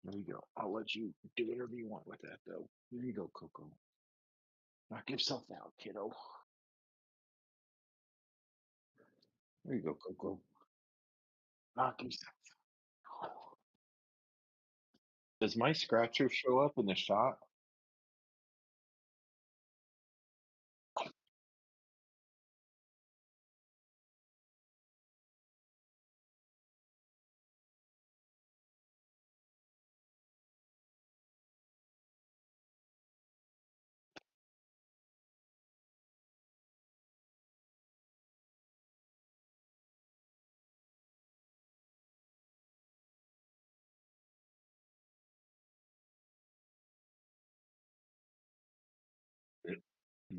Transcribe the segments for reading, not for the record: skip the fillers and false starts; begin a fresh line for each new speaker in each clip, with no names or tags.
There you go. I'll let you do whatever you want with that, though. There you go, Coco. Knock yourself out, kiddo. There you go, Coco. Knock yourself out. Does my scratcher show up in the shot?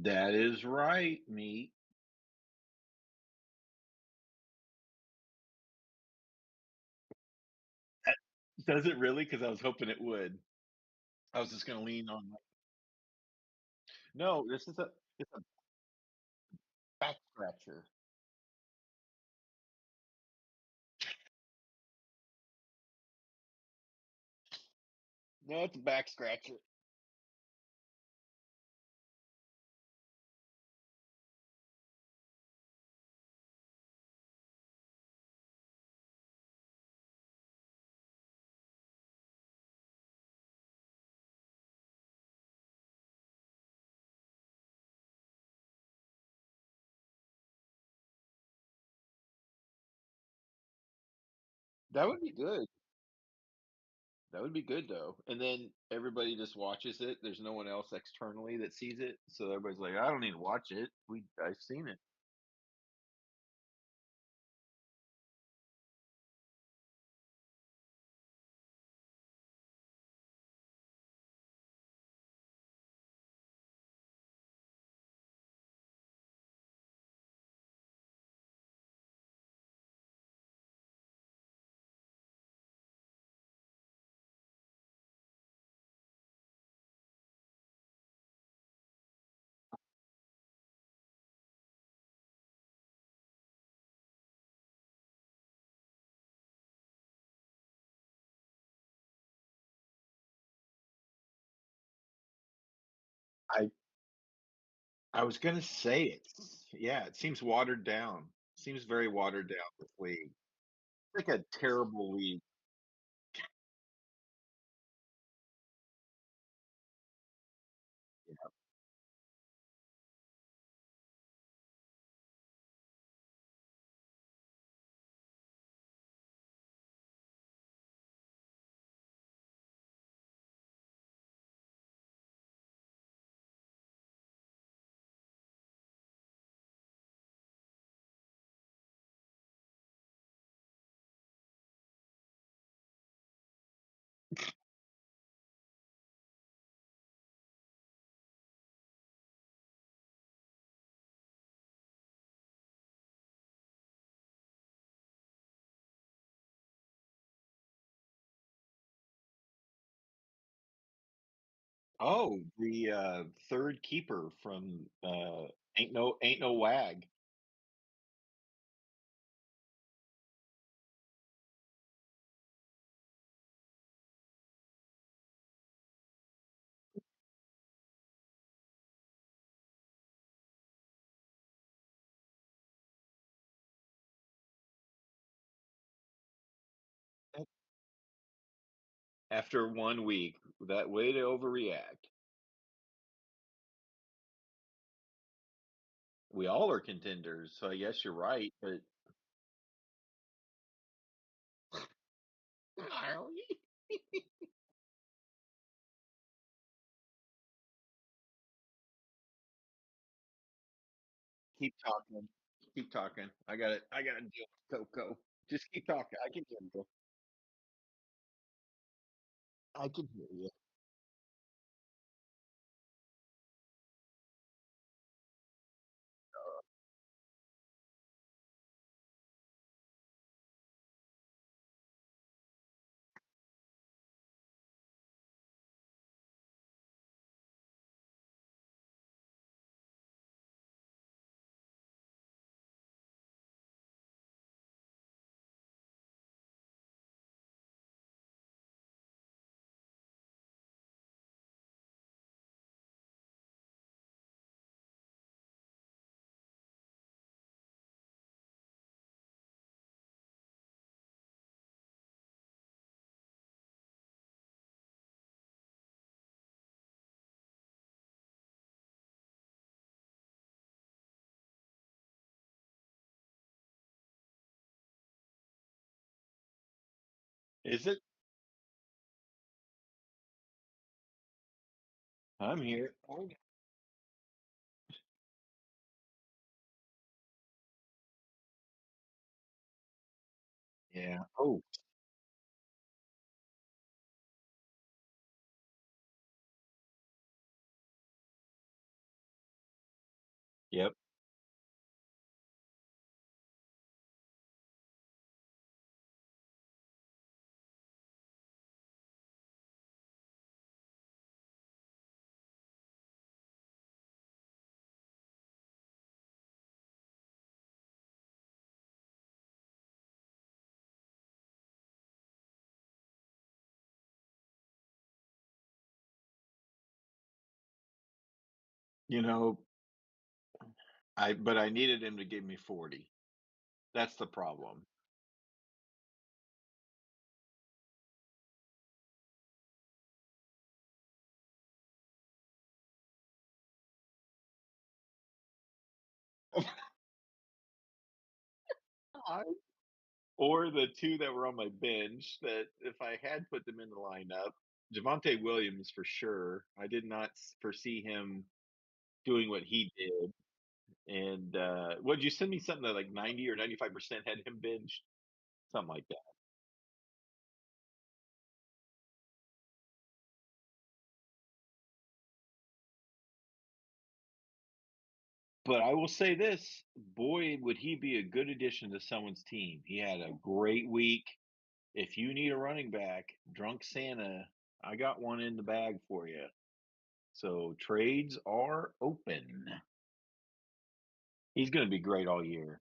That is right, meat. Does it really? Because I was hoping it would. I was just gonna lean on my no, this is a it's a back scratcher. No, it's a back scratcher. That would be good. That would be good, though, and then everybody just watches it. There's no one else externally that sees it, so everybody's like, "I don't need to watch it. I've seen it." I I was gonna say it. Yeah, it seems watered down. Seems very watered down, this league. Like a terrible league. Yeah. Oh, the, 3rd keeper from, Ain't No Wag. After 1 week, that way to overreact. We all are contenders, so I guess you're right, but are we? Keep talking. Keep talking. I gotta deal with Coco. Just keep talking. I can hear you. I can hear you. Is it? I'm here. Oh, yeah. Oh, yep. You know, but I needed him to give me 40. That's the problem. I or the 2 that were on my bench that if I had put them in the lineup, Javonte Williams for sure. I did not foresee him doing what he did. And would you send me something that like 90 or 95% had him benched? Something like that. But I will say this, boy, would he be a good addition to someone's team. He had a great week. If you need a running back, Drunk Santa, I got one in the bag for you. So trades are open. He's going to be great all year.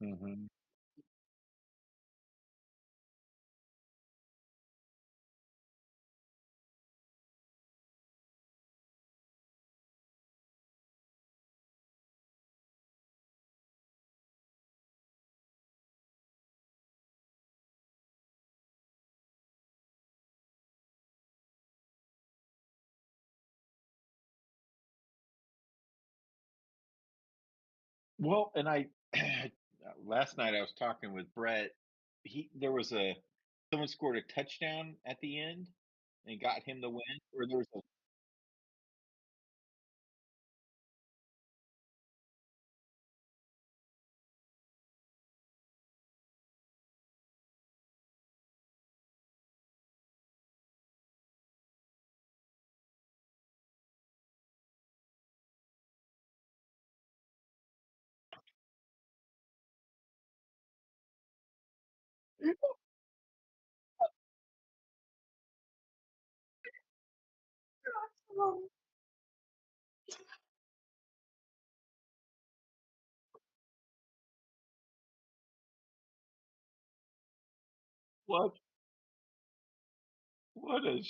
Mhm. Well, and I last night I was talking with Brett. There was a someone scored a touchdown at the end and got him the win. Or there was a what what a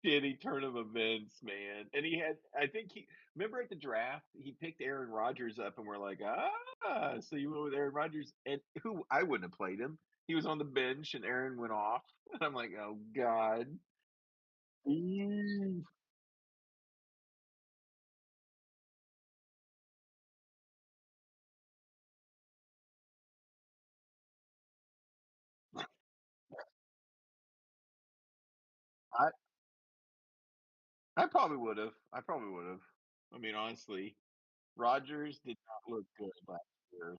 shitty turn of events, man. And he had I think he remember at the draft, he picked Aaron Rodgers up and we're like, so you went with Aaron Rodgers and who I wouldn't have played him. He was on the bench and Aaron went off. And I'm like, oh God. Mm. I I probably would have. I probably would have. I mean, honestly, Rodgers did not look good last year.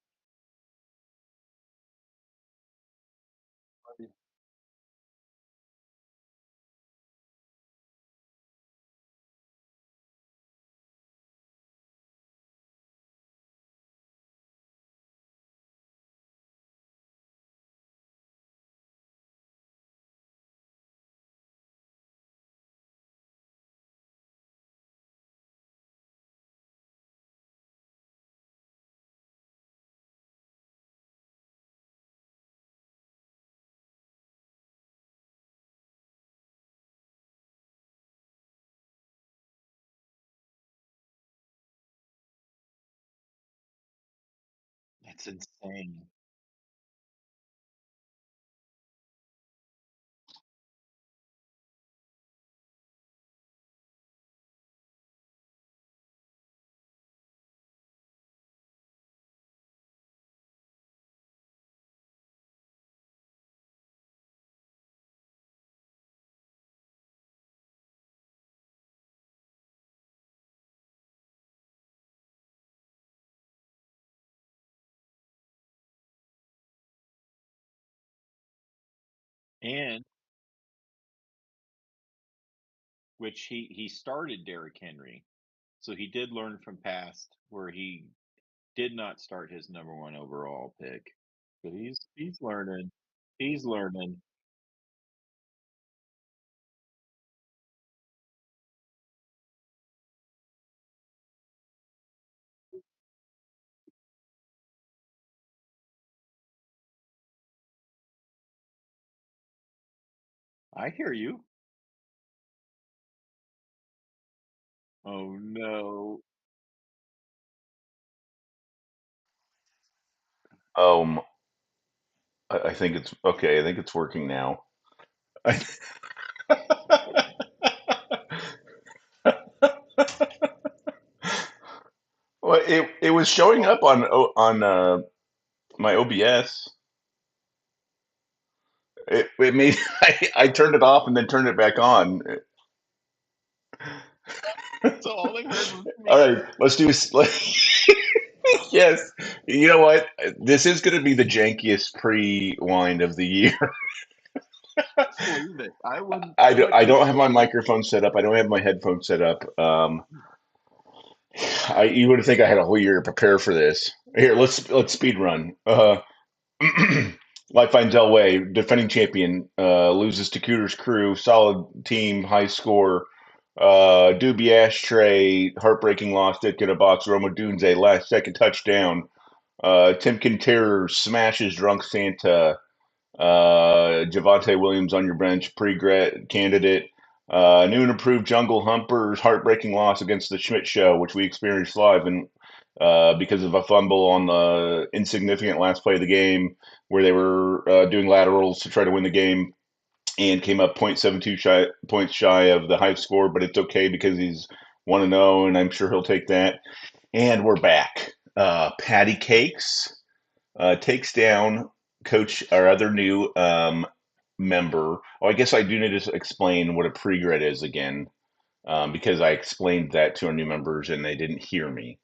It's insane. And which he started Derrick Henry. So he did learn from past where he did not start his number one overall pick. But he's learning. He's learning. I hear you. Oh no.
Um, I think it's okay. I think it's working now. Well, it was showing up on my OBS. It made I turned it off and then turned it back on.
So all I heard was
All
me.
right, let's do. Yes, you know what? This is going to be the jankiest pre-wind of the year.
Just believe it.
I
I
don't
don't
have my
believe
microphone set up. I don't have my headphones set up. You would think I had a whole year to prepare for this. Here, let's speed run. Life finds Elway, defending champion, loses to Cooter's Crew, solid team, high score. Doobie Ashtray, heartbreaking loss, did get a box. Roma Dunze, last second touchdown. Timken Terror smashes Drunk Santa. Javante Williams on your bench, pre-gret candidate. New and improved Jungle Humpers, heartbreaking loss against the Schmidt Show, which we experienced live and because of a fumble on the insignificant last play of the game, where they were doing laterals to try to win the game, and came up points shy of the high score, but it's okay because he's 1-0, and I'm sure he'll take that. And we're back. Patty Cakes takes down Coach, our other new member. Oh, I guess I do need to explain what a pre-grid is again, because I explained that to our new members and they didn't hear me.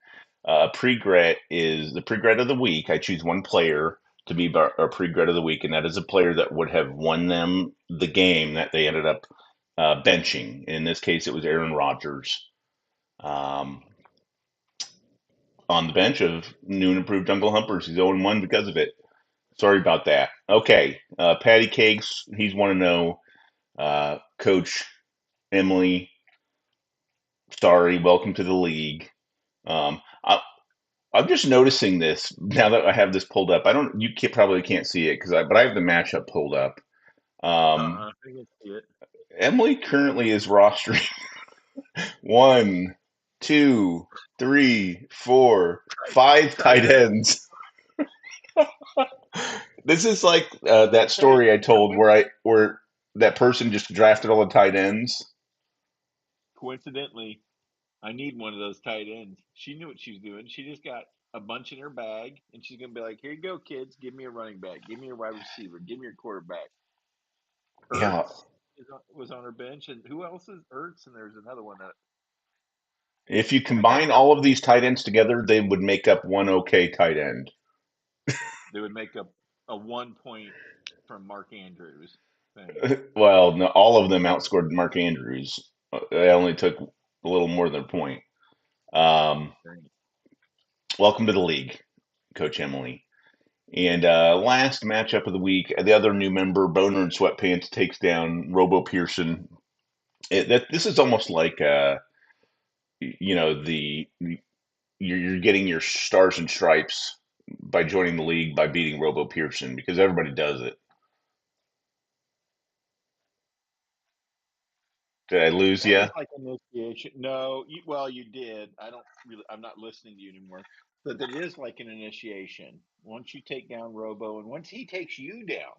Pre-grid is the pre-grid of the week. I choose one player to be our pre-grid of the week, and that is a player that would have won them the game that they ended up benching. In this case, it was Aaron Rodgers. Um, on the bench of new and improved Jungle Humpers. He's 0-1 because of it. Sorry about that. Okay, Patty Cakes, he's want to know. Coach Emily, sorry, welcome to the league. I'm just noticing this now that I have this pulled up. I don't, you probably can't see it but I have the matchup pulled up. Um,
I can see it.
Emily currently is rostering one, two, three, four, five
Tight
tight
end.
ends. This is like that
Hey,
story I told
coinc-
where that person just drafted all the tight ends.
coincidentally, I need one of those tight ends. She knew what she was doing. She just got a bunch in her bag, and she's gonna be like, "Here you go, kids. Give me a running back. Give me a wide receiver. Give me your quarterback."
Yeah,
Was on her bench, and who else is Ertz? And there's another one that
if you
I can't
combine
remember.
all of these tight ends together, they would make up one okay tight end.
They would make up a 1 point from Mark Andrews thing.
Well, no, all of them outscored Mark Andrews. They only took a little more than a point. Um,
Great.
Welcome to the league, Coach Emily. And last matchup of the week, the other new member, Boner and Sweatpants, takes down Robo Pearson. This is almost like, you're getting your stars and stripes by joining the league by beating Robo Pearson because everybody does it. Did I lose
That
you?
is like initiation. No, well, you did. I don't really. I'm not listening to you anymore. But it is like an initiation. Once you take down Robo, and once he takes you down,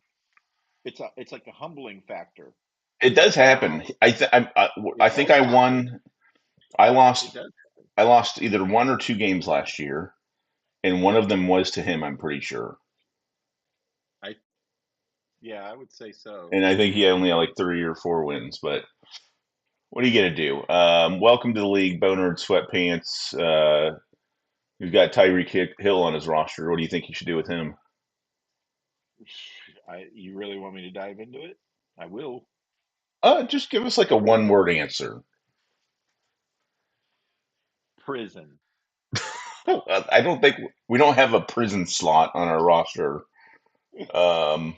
it's like a humbling factor.
It does happen.
Wow, it
I think
does
I
happen.
won. I
It
lost.
does.
I lost either one or two games last year, and one of them was to him. I'm pretty sure.
I Yeah, I would say so.
And I think he only had like 3 or 4 wins. But what are you gonna do? Welcome to the league, Boner and Sweatpants. Who's got Hill on his roster? What do you think you should do with him?
You really want me to dive into it? I will.
Just give us like a one-word answer.
Prison.
I don't think we don't have a prison slot on our roster. Um,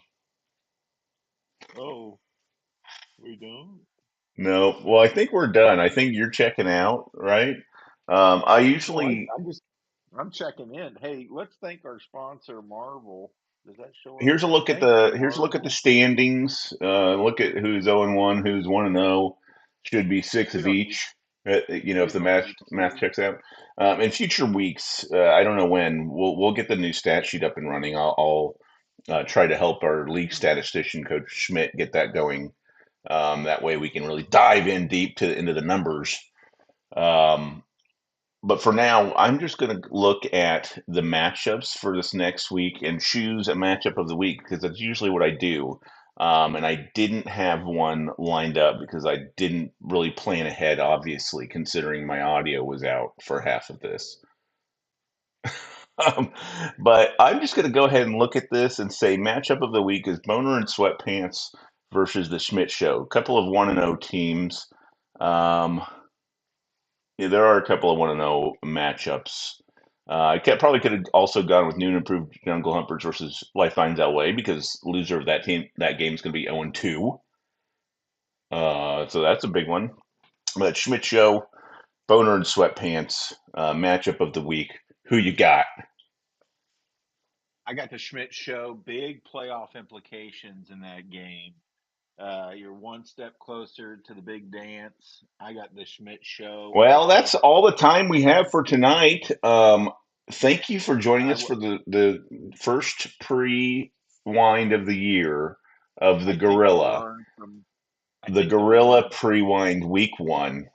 Oh, we don't.
no. Well, I think we're done. I think you're checking out, right? I
No,
usually
I'm checking in. Hey, let's thank our sponsor, Marvel. Does that show up? Thank you,
here's a look at the
Marvel.
standings. Look at who's 0-1, who's 1-0. Should be six
We
of
don't need.
each. If
We
the
don't need
math
to.
checks out. In future weeks, I don't know when we'll get the new stat sheet up and running. I'll try to help our league statistician, Coach Schmidt, get that going. That way we can really dive in deep into the numbers. Um, but for now, I'm just going to look at the matchups for this next week and choose a matchup of the week because that's usually what I do. And I didn't have one lined up because I didn't really plan ahead, obviously, considering my audio was out for half of this. Um, but I'm just going to go ahead and look at this and say matchup of the week is Boner and Sweatpants versus the Schmidt Show. A couple of 1-0 teams. Um, yeah, there are a couple of 1-0 matchups. Probably could have also gone with Noon Improved Jungle Humpers versus Life Finds LA because loser of that game is going to be 0-2. So that's a big one. But Schmidt Show, Boner and Sweatpants matchup of the week. Who you got?
I got the Schmidt Show. Big playoff implications in that game. You're one step closer to the big dance. I got the Schmidt Show. I
Well,
think
that's all the time we have for tonight. Thank you for joining
I,
us
w-
for the first pre-wind of the year of
I think I'll learn from. I
The
think I'll
Gorilla
learn.
pre-wind week one.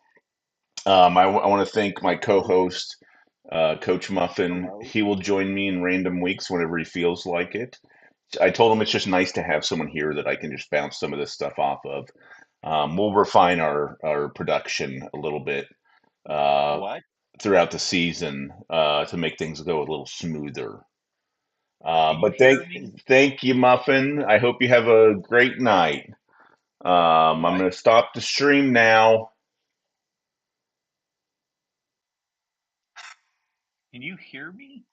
I want to thank my co-host, Coach Muffin.
Hello.
He will join me in random weeks whenever he feels like it. I told him it's just nice to have someone here that I can just bounce some of this stuff off of. We'll refine our production a little bit uh,
What?
throughout the season to make things go a little smoother.
Can you
But
hear me?
thank you, Muffin. I hope you have a great night. I'm
What?
going to stop the stream now.
Can you hear me?